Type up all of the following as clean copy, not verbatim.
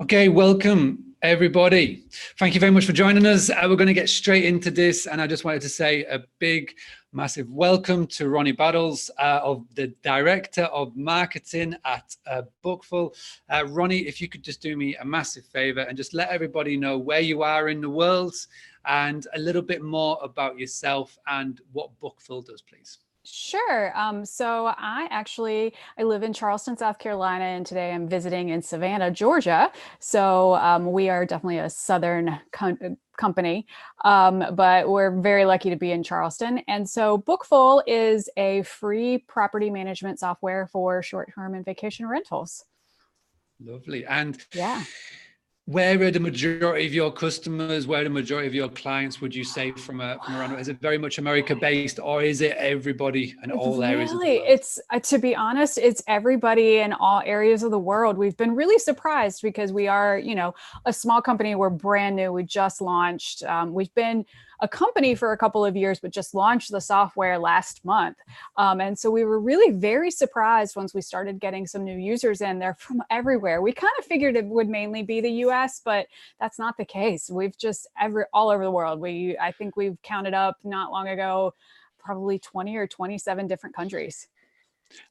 Okay, welcome everybody. Thank you very much for joining us. We're going to get straight into this, and I just wanted to say a big, massive welcome to Ronni of the Director of Marketing at Bookfull. Ronni, if you could just do me a massive favor and just let everybody know where you are in the world and a little bit more about yourself and what Bookfull does, please. Sure. So I live in Charleston, South Carolina, and today I'm visiting in Savannah, Georgia. So we are definitely a Southern company, but we're very lucky to be in Charleston. And so Bookfull is a free property management software for short-term and vacation rentals. Lovely. And yeah. Where are the majority of your customers, where are the majority of your clients, would you say, from around? Is it very much America-based, or is it everybody and all areas of the world? It's, to be honest, it's everybody in all areas of the world. We've been really surprised because we are, a small company. We're brand new. We just launched. We've been a company for a couple of years, but just launched the software last month. And so we were really very surprised once we started getting some new users in. They're from everywhere. We kind of figured it would mainly be the US, but that's not the case. We've just all over the world. I think we've counted up not long ago, probably 20 or 27 different countries.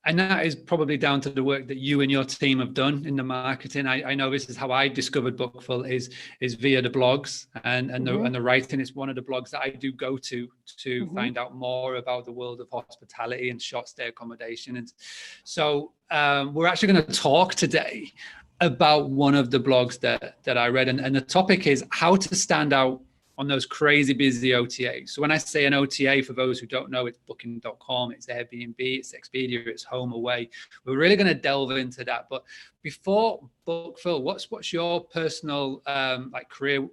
And that is probably down to the work that you and your team have done in the marketing. I know this is how I discovered Bookfull is via the blogs and the writing. It's one of the blogs that I do go to find out more about the world of hospitality and short stay accommodation. And so we're actually going to talk today about one of the blogs that I read. And the topic is how to stand out on those crazy busy OTAs. So when I say an OTA, for those who don't know, it's booking.com, it's Airbnb, it's Expedia, it's HomeAway. We're really going to delve into that. But before Bookfull, what's your personal career?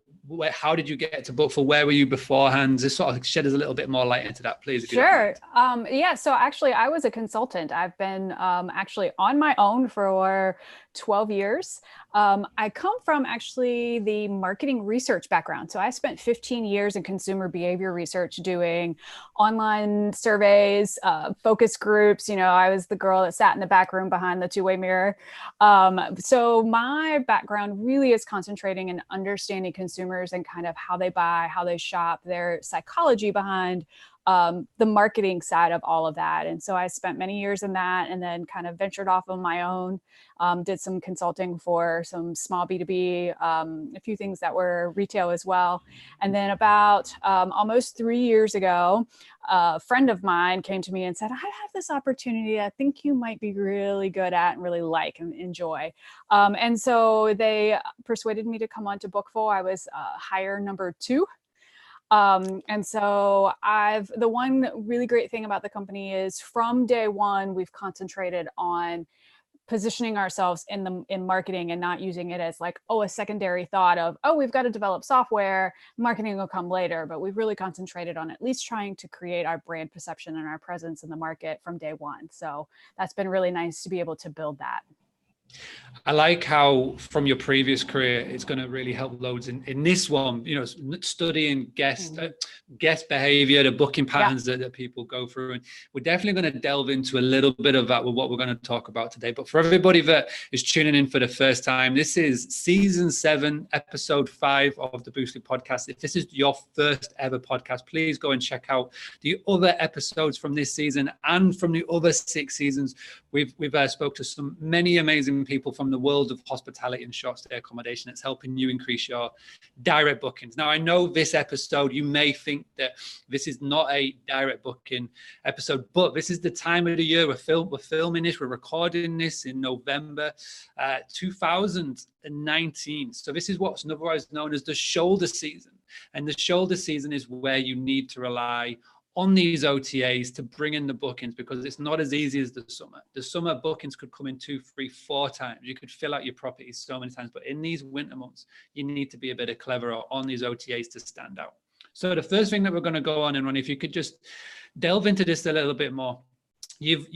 How did you get to Bookfull? Where were you beforehand? Just sort of shed us a little bit more light into that, please. Sure. So actually, I was a consultant. I've been actually on my own for 12 years. I come from actually the marketing research background. So I spent 15 years in consumer behavior research doing online surveys, focus groups. I was the girl that sat in the back room behind the two-way mirror. So my background really is concentrating in understanding consumers and kind of how they buy, how they shop, their psychology behind the marketing side of all of that. And so I spent many years in that and then kind of ventured off on my own, did some consulting for some small B2B, a few things that were retail as well. And then about almost 3 years ago, a friend of mine came to me and said, I have this opportunity I think you might be really good at and really like and enjoy. And so they persuaded me to come on to Bookfull. I was hire number 2. And so the one really great thing about the company is from day one, we've concentrated on positioning ourselves in marketing and not using it as like, a secondary thought of, we've got to develop software, marketing will come later. But we've really concentrated on at least trying to create our brand perception and our presence in the market from day one. So that's been really nice to be able to build that. I like how from your previous career, it's going to really help loads in this one, studying guest behavior, the booking patterns that people go through. And we're definitely going to delve into a little bit of that with what we're going to talk about today. But for everybody that is tuning in for the first time, this is season 7, episode 5 of the Boostly podcast. If this is your first ever podcast, please go and check out the other episodes from this season and from the other 6 seasons. We've spoke to many amazing people from the world of hospitality and short stay accommodation. It's helping you increase your direct bookings. Now, I know this episode, you may think that this is not a direct booking episode, but this is the time of the year we're filming this, we're recording this in November 2019. So this is what's otherwise known as the shoulder season. And the shoulder season is where you need to rely on these OTAs to bring in the bookings, because it's not as easy as the summer. The summer bookings could come in 2, 3, 4 times. You could fill out your properties so many times, but in these winter months, you need to be a bit cleverer on these OTAs to stand out. So the first thing that we're going to go on, and Ronnie, if you could just delve into this a little bit more. You've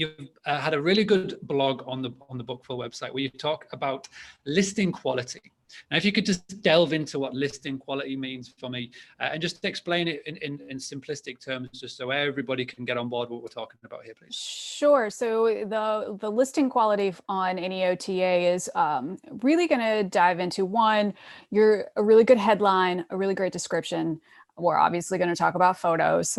had a really good blog on the Bookfull website where you talk about listing quality. Now, if you could just delve into what listing quality means for me, and just explain it in simplistic terms, just so everybody can get on board what we're talking about here, please. Sure. So the listing quality on any OTA is really going to dive into one, a really good headline, a really great description. We're obviously going to talk about photos.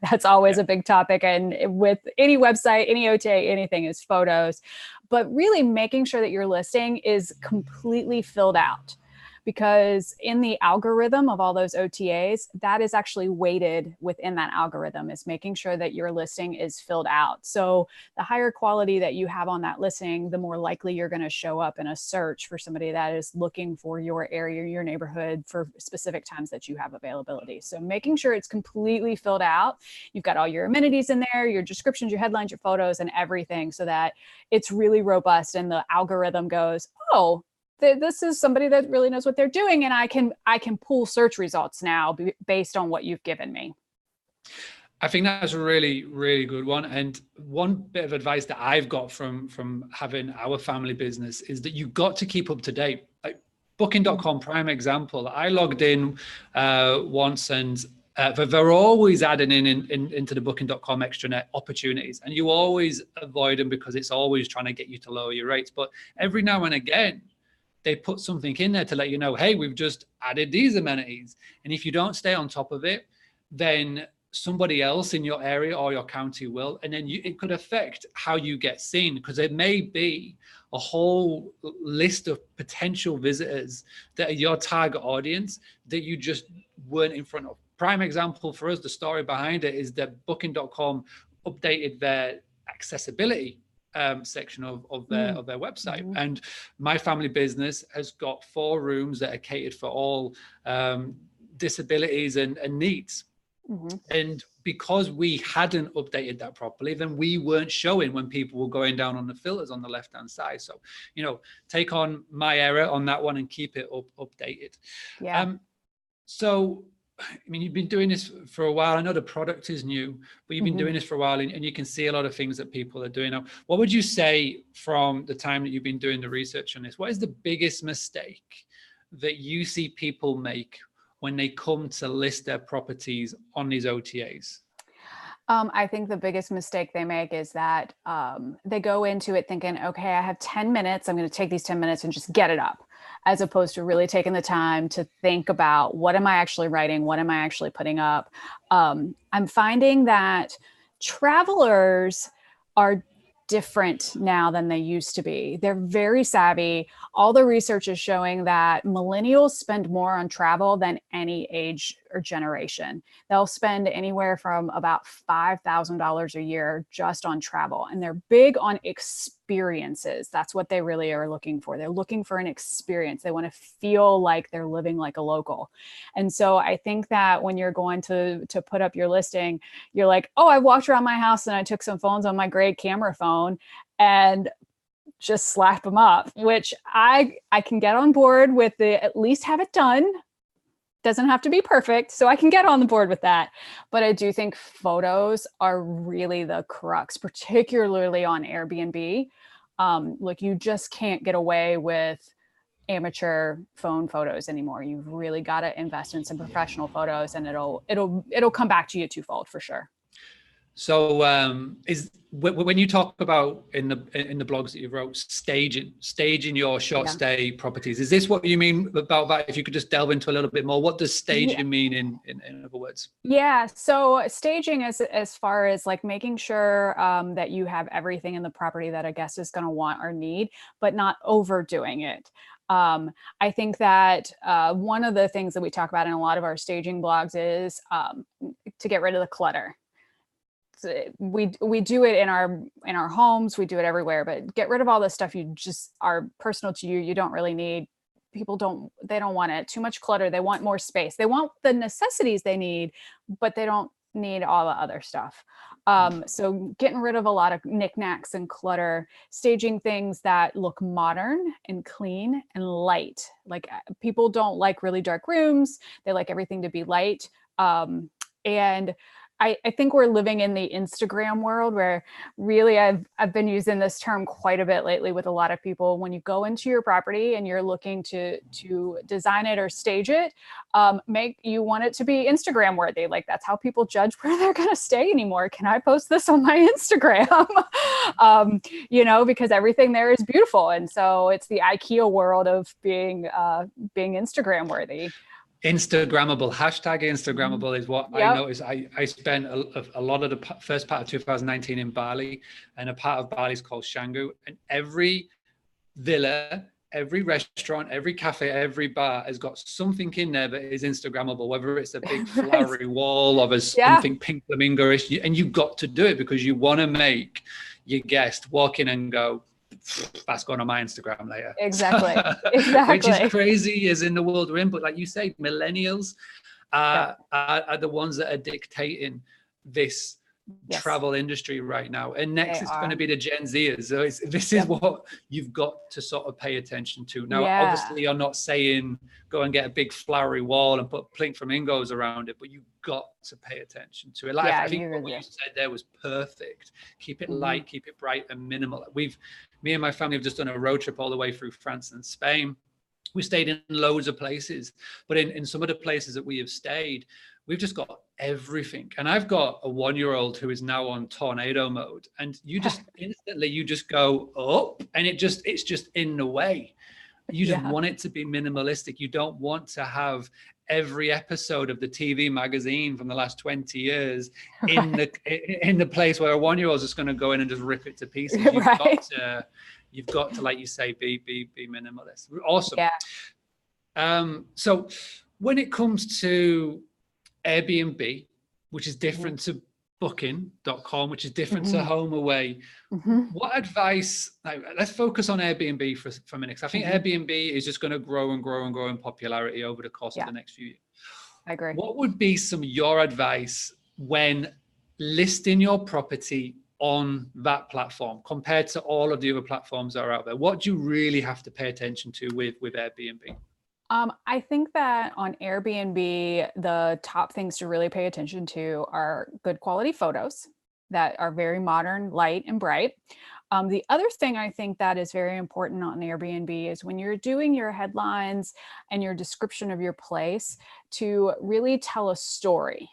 That's always a big topic. And with any website, any OTA, anything is photos. But really making sure that your listing is completely filled out. Because in the algorithm of all those OTAs, that is actually weighted within that algorithm, is making sure that your listing is filled out. So the higher quality that you have on that listing, the more likely you're going to show up in a search for somebody that is looking for your area, your neighborhood, for specific times that you have availability. So making sure it's completely filled out. You've got all your amenities in there, your descriptions, your headlines, your photos, and everything, so that it's really robust and the algorithm goes, oh, this is somebody that really knows what they're doing, and I can pull search results now based on what you've given me. I think that's a really, really good one. And one bit of advice that I've got from having our family business is that you've got to keep up to date. Like Booking.com, prime example. I logged in once, and they're always adding into the Booking.com extranet opportunities, and you always avoid them because it's always trying to get you to lower your rates. But every now and again, they put something in there to let you know, hey, we've just added these amenities. And if you don't stay on top of it, then somebody else in your area or your county will. And then it could affect how you get seen, because there may be a whole list of potential visitors that are your target audience that you just weren't in front of. Prime example for us, the story behind it is that Booking.com updated their accessibility section of their website. Mm-hmm. And my family business has got 4 rooms that are catered for all disabilities and needs. Mm-hmm. And because we hadn't updated that properly, then we weren't showing when people were going down on the filters on the left-hand side. So, take on my error on that one and keep it updated. Yeah. So, I mean, you've been doing this for a while. I know the product is new, but you've been doing this for a while, and you can see a lot of things that people are doing now. What would you say from the time that you've been doing the research on this? What is the biggest mistake that you see people make when they come to list their properties on these OTAs? I think the biggest mistake they make is that they go into it thinking, okay, I have 10 minutes. I'm going to take these 10 minutes and just get it up, as opposed to really taking the time to think about, what am I actually writing? What am I actually putting up? I'm finding that travelers are different now than they used to be. They're very savvy. All the research is showing that millennials spend more on travel than any age or generation. They'll spend anywhere from about $5,000 a year just on travel. And they're big on experiences. That's what they really are looking for. They're looking for an experience. They want to feel like they're living like a local. And so I think that when you're going to put up your listing, you're like, oh, I walked around my house and I took some phones on my great camera phone and just slap them up, which I can get on board with the at least have it done. Doesn't have to be perfect, so I can get on the board with that. But I do think photos are really the crux, particularly on Airbnb. Look, you just can't get away with amateur phone photos anymore. You've really got to invest in some professional photos, and it'll come back to you twofold for sure. So when you talk about in the blogs that you wrote, staging your short stay properties, is this what you mean about that? If you could just delve into a little bit more, what does staging mean in other words? Yeah, so staging as far as like making sure that you have everything in the property that a guest is going to want or need, but not overdoing it. I think that one of the things that we talk about in a lot of our staging blogs is to get rid of the clutter. We do it in our homes, we do it everywhere, but get rid of all the stuff you just are personal to you. You don't really need. People don't want it. Too much clutter. They want more space. They want the necessities they need, but they don't need all the other stuff. So getting rid of a lot of knickknacks and clutter, staging things that look modern and clean and light. Like people don't like really dark rooms. They like everything to be light. And I think we're living in the Instagram world where really I've been using this term quite a bit lately with a lot of people. When you go into your property and you're looking to design it or stage it, you want it to be Instagram worthy. Like that's how people judge where they're going to stay anymore. Can I post this on my Instagram? Because everything there is beautiful, and so it's the IKEA world of being Instagram worthy. Instagrammable, hashtag Instagrammable is what I noticed. I spent a lot of the first part of 2019 in Bali, and a part of Bali is called Canggu, and every villa, every restaurant, every cafe, every bar has got something in there that is Instagrammable, whether it's a big flowery wall or there's something pink flamingo-ish, and you've got to do it because you want to make your guest walk in and go, that's going on my Instagram later. Exactly. Which is crazy as in the world we're in. But like you say, millennials are the ones that are dictating this travel industry right now. And next it's going to be the Gen Zers. So this is what you've got to sort of pay attention to. Now, obviously, you're not saying go and get a big flowery wall and put pink flamingos around it, but you've got to pay attention to it. Like, I think what you said there was perfect. Keep it light, keep it bright and minimal. Me and my family have just done a road trip all the way through France and Spain. We stayed in loads of places, but in some of the places that we have stayed, we've just got everything. And I've got a 1-year-old who is now on tornado mode, and you just instantly, you just go up and it's just in the way. You just want it to be minimalistic. You don't want to have every episode of the TV magazine from the last 20 years in the place where a 1-year-old is just going to go in and just rip it to pieces. You've got to, like you say, be minimalist. Awesome. So when it comes to Airbnb, which is different to booking.com, which is different to HomeAway, what advice, let's focus on Airbnb for a minute, because I think Airbnb is just going to grow and grow and grow in popularity over the course of the next few years. I agree. What would be some of your advice when listing your property on that platform compared to all of the other platforms that are out there? What do you really have to pay attention to with Airbnb? I think that on Airbnb, the top things to really pay attention to are good quality photos that are very modern, light, and bright. The other thing I think that is very important on Airbnb is when you're doing your headlines and your description of your place, to really tell a story.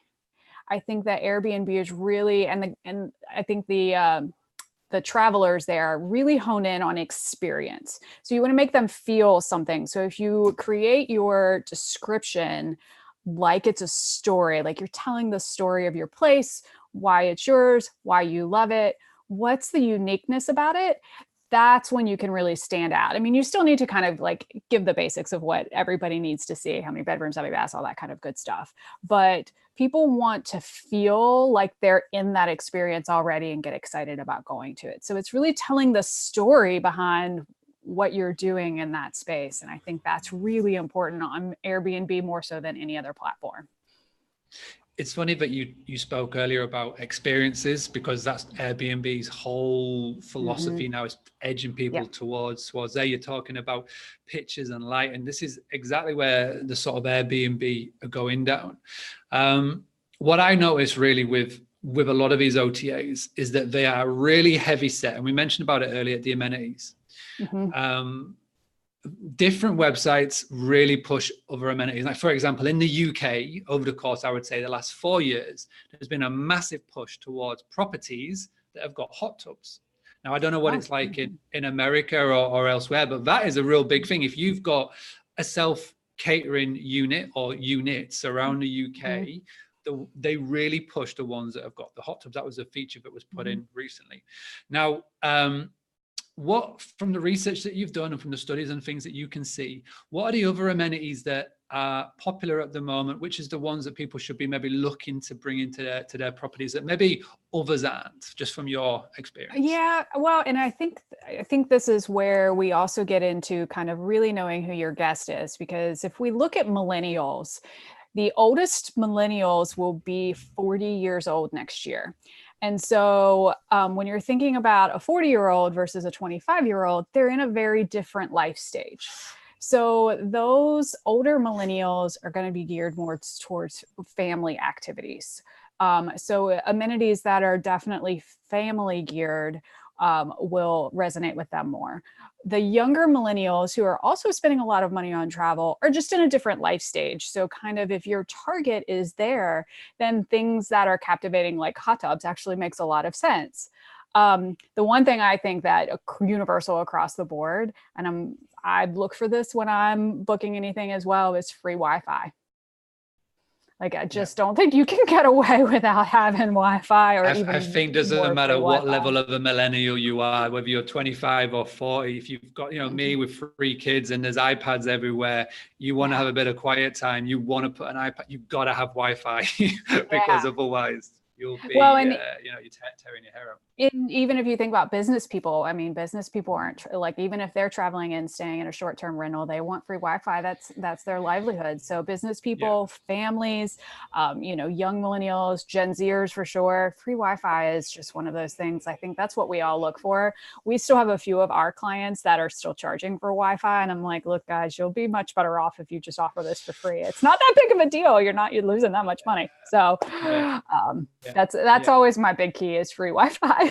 I think that Airbnb is really, and I think the travelers there really hone in on experience. So you want to make them feel something. So if you create your description like it's a story, like you're telling the story of your place, why it's yours, why you love it, what's the uniqueness about it, that's when you can really stand out. I mean, you still need to kind of like give the basics of what everybody needs to see, how many bedrooms, how many baths, all that kind of good stuff. But people want to feel like they're in that experience already and get excited about going to it. So it's really telling the story behind what you're doing in that space. And I think that's really important on Airbnb more so than any other platform. It's funny that you spoke earlier about experiences, because that's Airbnb's whole philosophy now, is edging people towards there. You're talking about pictures and light, and this is exactly where the sort of Airbnb are going down. What I notice really with a lot of these OTAs is that they are really heavy set, and we mentioned about it earlier, the amenities. Different websites really push other amenities. Like, for example, in the UK, over the course, I would say the last 4 years, there's been a massive push towards properties that have got hot tubs. Now, I don't know what it's like in America or elsewhere, but that is a real big thing. If you've got a self-catering unit or units around the UK, they really push the ones that have got the hot tubs. That was a feature that was put in recently. Now, what, from the research that you've done and from the studies and things that you can see, what are the other amenities that are popular at the moment, which is the ones that people should be maybe looking to bring into their properties that maybe others aren't, just from your experience? Yeah, well, and I think this is where we also get into kind of really knowing who your guest is, because if we look at millennials, the oldest millennials will be 40 years old next year. And so when you're thinking about a 40-year-old versus a 25-year-old, they're in a very different life stage. So those older millennials are going to be geared more towards family activities. So amenities that are definitely family geared will resonate with them more. The younger millennials who are also spending a lot of money on travel are just in a different life stage. So kind of if your target is there, then things that are captivating like hot tubs actually makes a lot of sense. The one thing I think that universal across the board, and I look for this when I'm booking anything as well, is free Wi-Fi. Like, I just don't think you can get away without having Wi-Fi, or even I think doesn't matter what level of a millennial you are, whether you're 25 or 40, if you've got, me with 3 kids and there's iPads everywhere, you want to have a bit of quiet time, you want to put an iPad, you've got to have Wi-Fi because otherwise you'll be, you're tearing your hair out. Even if you think about business people, I mean, business people aren't like, even if they're traveling and staying in a short-term rental, they want free Wi-Fi. That's their livelihood. So business people, families, young millennials, Gen Zers for sure. Free Wi-Fi is just one of those things. I think that's what we all look for. We still have a few of our clients that are still charging for Wi-Fi. And I'm like, look, guys, you'll be much better off if you just offer this for free. It's not that big of a deal. You're losing that much money. So that's always my big key is free Wi-Fi.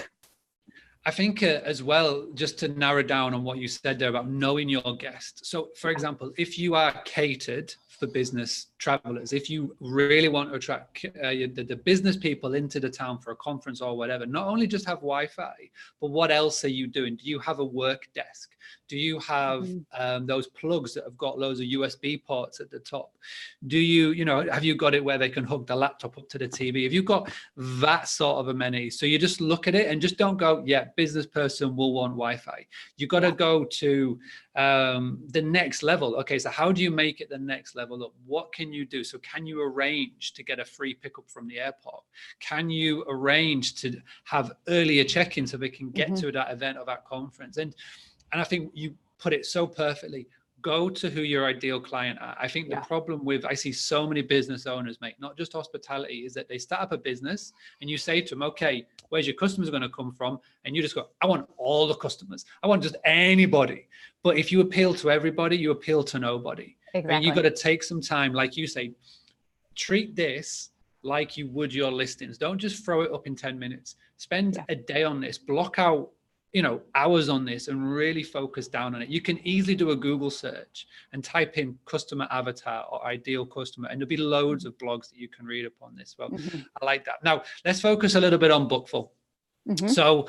I think as well, just to narrow down on what you said there about knowing your guest. So for example, if you are catered for business travelers, if you really want to attract the business people into the town for a conference or whatever, not only just have Wi-Fi, but what else are you doing? Do you have a work desk? Do you have those plugs that have got loads of USB ports at the top? Do you, have you got it where they can hook the laptop up to the TV? Have you got that sort of amenity? So you just look at it and just don't go, business person will want Wi-Fi. You got to go to the next level. Okay, so how do you make it the next level up? What can you do? So can you arrange to get a free pickup from the airport? Can you arrange to have earlier check-in so they can get to that event or that conference? And I think you put it so perfectly. Go to who your ideal client are. I think the problem with, I see so many business owners, mate, not just hospitality, is that they start up a business and you say to them, okay, where's your customers going to come from? And you just go, I want all the customers. I want just anybody. But if you appeal to everybody, you appeal to nobody. Exactly. And you've got to take some time, like you say, treat this like you would your listings. Don't just throw it up in 10 minutes. Spend a day on this, block out hours on this and really focus down on it. You can easily do a Google search and type in customer avatar or ideal customer, and there'll be loads of blogs that you can read upon this. Well, I like that. Now, let's focus a little bit on Bookfull. So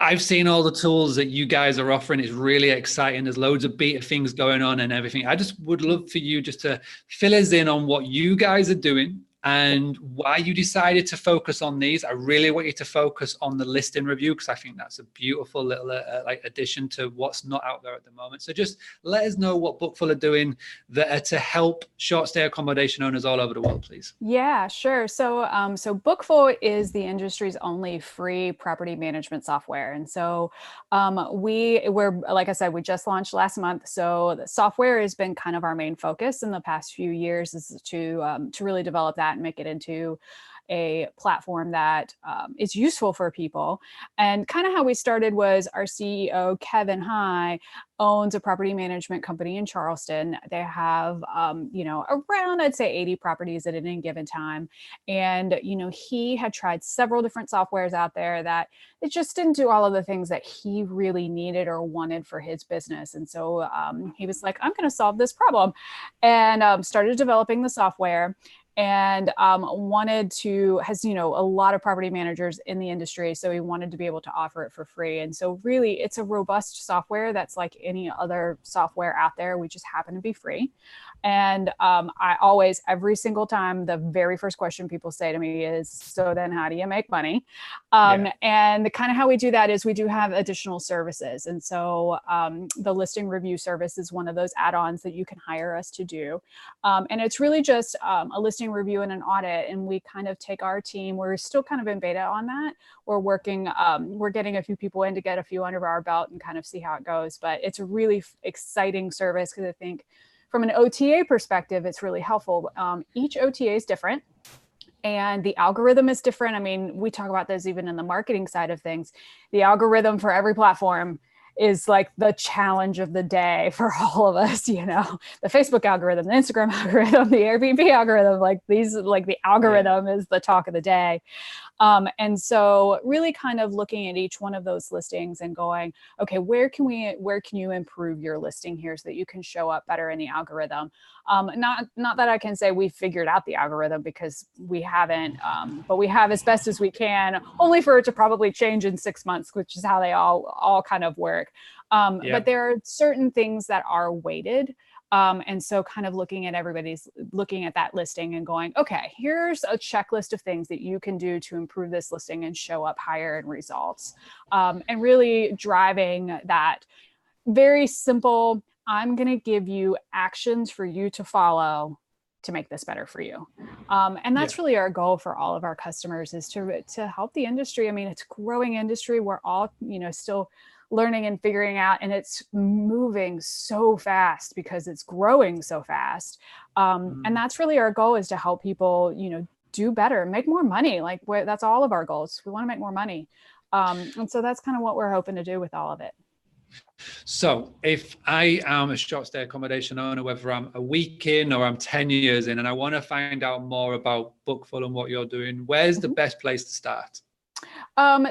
I've seen all the tools that you guys are offering. It's really exciting. There's loads of beta things going on and everything. I just would love for you just to fill us in on what you guys are doing and why you decided to focus on these. I really want you to focus on the listing review because I think that's a beautiful little addition to what's not out there at the moment. So just let us know what Bookfull are doing that are to help short stay accommodation owners all over the world, please. Yeah, sure. So Bookfull is the industry's only free property management software. And so we're, like I said, we just launched last month. So the software has been kind of our main focus in the past few years, is to really develop that and make it into a platform that is useful for people. And kind of how we started was our CEO, Kevin High, owns a property management company in Charleston. They have, around, I'd say 80 properties at any given time. And, he had tried several different softwares out there that it just didn't do all of the things that he really needed or wanted for his business. And so he was like, I'm going to solve this problem, and started developing the software. And has a lot of property managers in the industry. So he wanted to be able to offer it for free. And so really it's a robust software that's like any other software out there. We just happen to be free. And I always, every single time, the very first question people say to me is, so then how do you make money? And the kind of how we do that is we do have additional services. And so the listing review service is one of those add-ons that you can hire us to do. And it's really just a listing review and an audit. And we kind of take our team, we're still kind of in beta on that. We're working, we're getting a few people in to get a few under our belt and kind of see how it goes. But it's a really exciting service because I think from an OTA perspective, it's really helpful. Each OTA is different and the algorithm is different. I mean, we talk about this even in the marketing side of things. The algorithm for every platform is like the challenge of the day for all of us, you know, the Facebook algorithm, the Instagram algorithm, the Airbnb algorithm, like the algorithm is the talk of the day. And so really kind of looking at each one of those listings and going, okay, where can you improve your listing here so that you can show up better in the algorithm? Not that I can say we figured out the algorithm, because we haven't, but we have as best as we can, only for it to probably change in 6 months, which is how they all kind of work. But there are certain things that are weighted. And so kind of looking at that listing and going, okay, here's a checklist of things that you can do to improve this listing and show up higher in results. And really driving that very simple, I'm going to give you actions for you to follow to make this better for you. And that's really our goal for all of our customers, is to help the industry. I mean, it's a growing industry. We're all, still learning and figuring out, and it's moving so fast because it's growing so fast. And that's really our goal, is to help people, do better, make more money. Like that's all of our goals. We want to make more money. And so that's kind of what we're hoping to do with all of it. So if I am a short stay accommodation owner, whether I'm a week in or I'm 10 years in, and I want to find out more about Bookfull and what you're doing, where's the best place to start?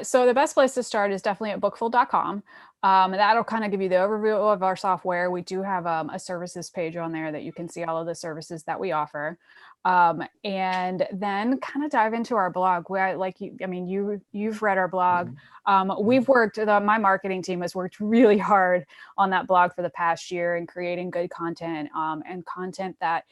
So the best place to start is definitely at bookfull.com. That'll kind of give you the overview of our software. We do have a services page on there that you can see all of the services that we offer. And then kind of dive into our blog. Where, you've read our blog. We've worked, my marketing team has worked really hard on that blog for the past year and creating good content, and content that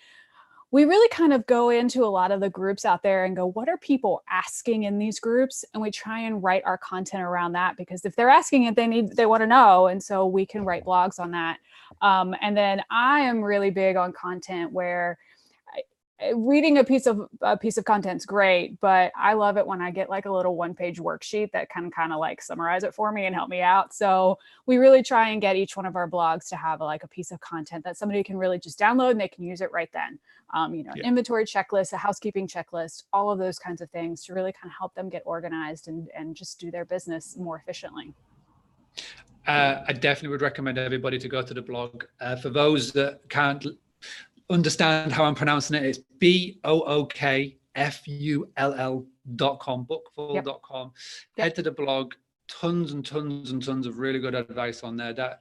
we really kind of go into a lot of the groups out there and go, what are people asking in these groups? And we try and write our content around that, because if they're asking it, they want to know. And so we can write blogs on that. And then I am really big on content where reading a piece of content is great, but I love it when I get like a little 1-page worksheet that can kind of like summarize it for me and help me out. So we really try and get each one of our blogs to have like a piece of content that somebody can really just download and they can use it right then. Inventory checklist, a housekeeping checklist, all of those kinds of things to really kind of help them get organized and just do their business more efficiently. I definitely would recommend everybody to go to the blog. For those that can't understand how I'm pronouncing it, it's bookfull.com, bookfull.com. Head to the blog. Tons and tons and tons of really good advice on there. That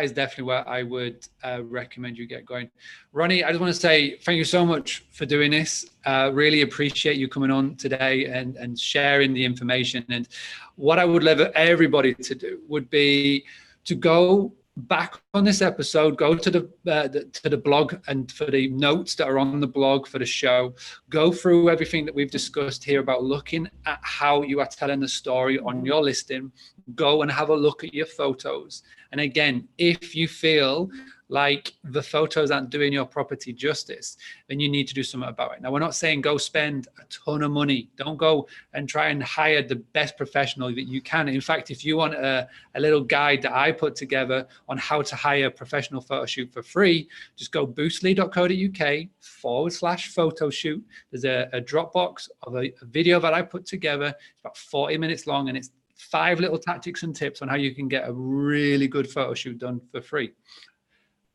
is definitely where I would recommend you get going. Ronni, I just want to say thank you so much for doing this. Really appreciate you coming on today and sharing the information. And what I would love everybody to do would be to go back on this episode, go to the blog, and for the notes that are on the blog for the show, go through everything that we've discussed here about looking at how you are telling the story on your listing. Go and have a look at your photos. And again, if you feel like the photos aren't doing your property justice, then you need to do something about it. Now, we're not saying go spend a ton of money. Don't go and try and hire the best professional that you can. In fact, if you want a little guide that I put together on how to hire a professional photo shoot for free, just go boostly.co.uk/photo shoot. There's a Dropbox of a video that I put together. It's about 40 minutes long, and it's 5 little tactics and tips on how you can get a really good photo shoot done for free.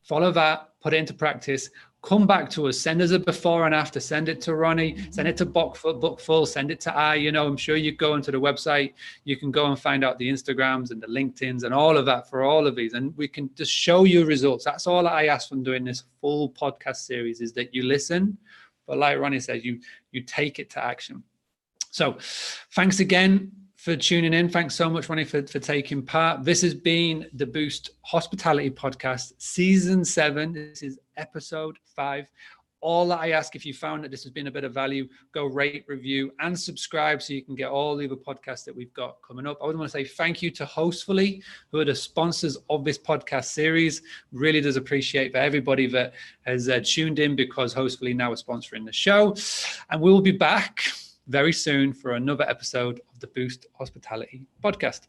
Follow that, put it into practice, come back to us, send us a before and after, send it to Ronni, send it to Bookfull, send it to I'm sure you go onto the website, you can go and find out the Instagrams and the LinkedIns and all of that for all of these, and we can just show you results. That's all I ask from doing this full podcast series, is that you listen, but like Ronni says, you take it to action. So thanks again for tuning in. Thanks so much, Ronni, for taking part. This has been the Boost Hospitality Podcast, Season 7. This is Episode 5. All that I ask, if you found that this has been a bit of value, go rate, review, and subscribe so you can get all the other podcasts that we've got coming up. I would want to say thank you to Hostfully, who are the sponsors of this podcast series. Really does appreciate for everybody that has tuned in, because Hostfully now are sponsoring the show. And we'll be back very soon for another episode of the Boost Hospitality Podcast.